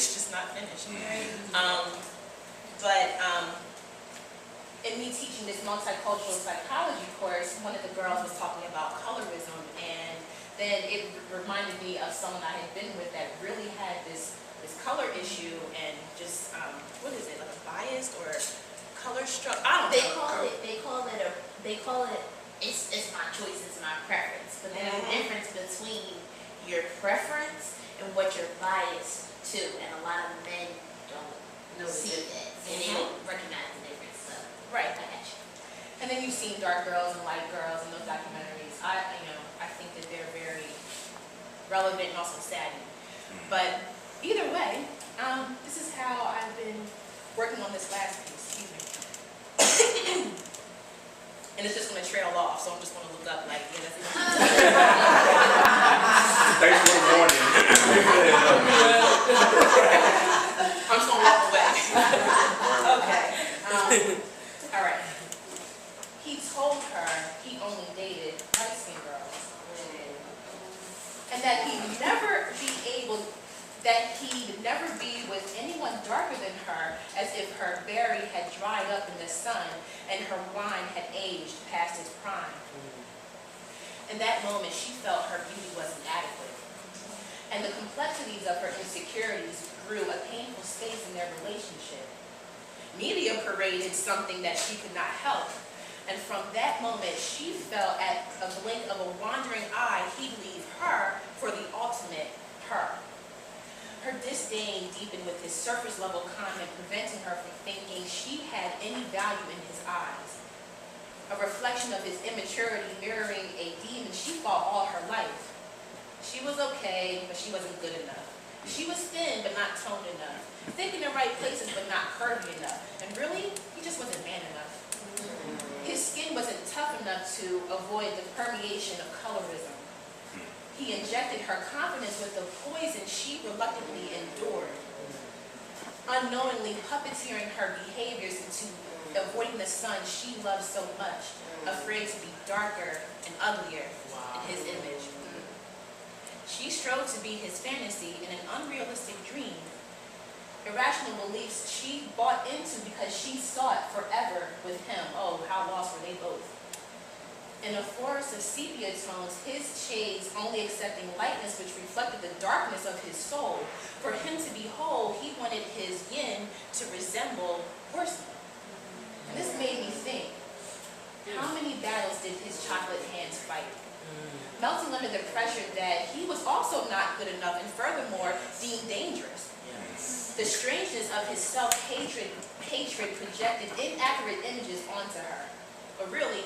It's just not finished. But in me teaching this multicultural psychology course, one of the girls was talking about colorism, and then it reminded me of someone I had been with that really had this color issue and just what is it, like a bias or color struck? I don't know. They call it it's my choice, it's my preference. But there's a difference between your preference and what you're biased to, and a lot of men don't see that, and they don't recognize the difference. So Right. I got you. And then you've seen dark girls and light girls in those documentaries. I think that they're very relevant and also saddening. But either way, this is how I've been working on this last piece. Excuse me. And it's just going to trail off, so I'm just going to look up like, yeah, that's it. Thanks for the warning. I'm just going to walk away. Okay. All right. He told her he only dated light-skinned girls. And that he'd never be with anyone darker than her, as if her berry had dried up in the sun and her wine had aged past its prime. In that moment, she felt her beauty wasn't adequate. And the complexities of her insecurities grew a painful space in their relationship. Media paraded something that she could not help. And from that moment, she felt at a blink of a wandering eye, he'd leave her for the ultimate her. Her disdain deepened with his surface level comment, preventing her from thinking she had any value in his eyes. A reflection of his immaturity mirroring a demon she fought all her life. She was okay, but she wasn't good enough. She was thin, but not toned enough. Thick in the right places, but not curvy enough. And really, he just wasn't man enough. His skin wasn't tough enough to avoid the permeation of colorism. He injected her confidence with the poison she reluctantly endured, unknowingly puppeteering her behaviors into avoiding the sun she loved so much, afraid to be darker and uglier in his image. She strove to be his fantasy in an unrealistic dream. Irrational beliefs she bought into because she sought forever with him. Oh, how lost were they both. In a forest of sepia tones, his shades only accepting lightness which reflected the darkness of his soul. For him to be whole, he wanted his yin to resemble porcelain. And this made me think, how many battles did his chocolate hands fight? Melting under the pressure that he was also not good enough and furthermore deemed dangerous. The strangeness of his self-hatred projected inaccurate images onto her. But really,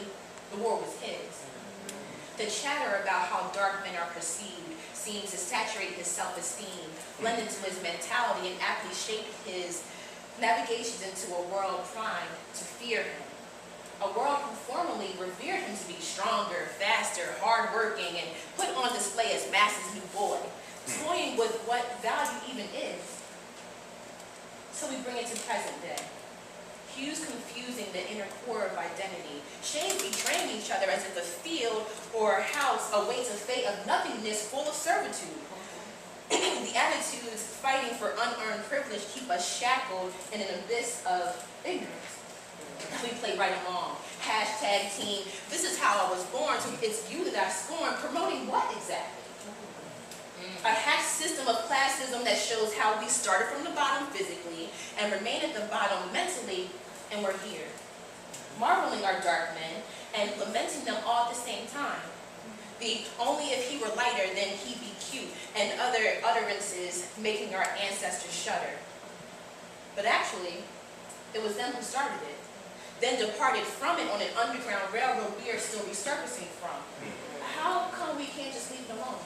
the war was his. The chatter about how dark men are perceived seemed to saturate his self-esteem, blend into his mentality, and aptly shape his navigations into a world primed to fear him. A world who formerly revered him to be stronger, faster, hardworking, and put on display as masses' new boy, toying with what value even is. So we bring it to present day. Hues confusing the inner core of identity, shades betraying each other as if a field or a house awaits a fate of nothingness full of servitude. The attitudes fighting for unearned privilege keep us shackled in an abyss of ignorance. We play right along. Hashtag team, this is how I was born, so it's you that I scorn, promoting what exactly? A hacked system of classism that shows how we started from the bottom physically and remain at the bottom mentally, and we're here, marveling our dark men and lamenting them all at the same time. The only if he were lighter, then he'd be cute, and other utterances making our ancestors shudder. But actually, it was them who started it, then departed from it on an underground railroad we are still resurfacing from. How come we can't just leave it alone?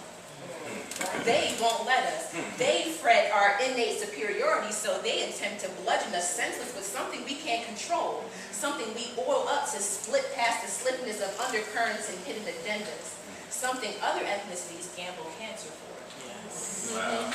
They won't let us. They fret our innate superiority, so they attempt to bludgeon us senseless with something we can't control, something we oil up to split past the slipness of undercurrents and hidden agendas, something other ethnicities gamble cancer for. Wow.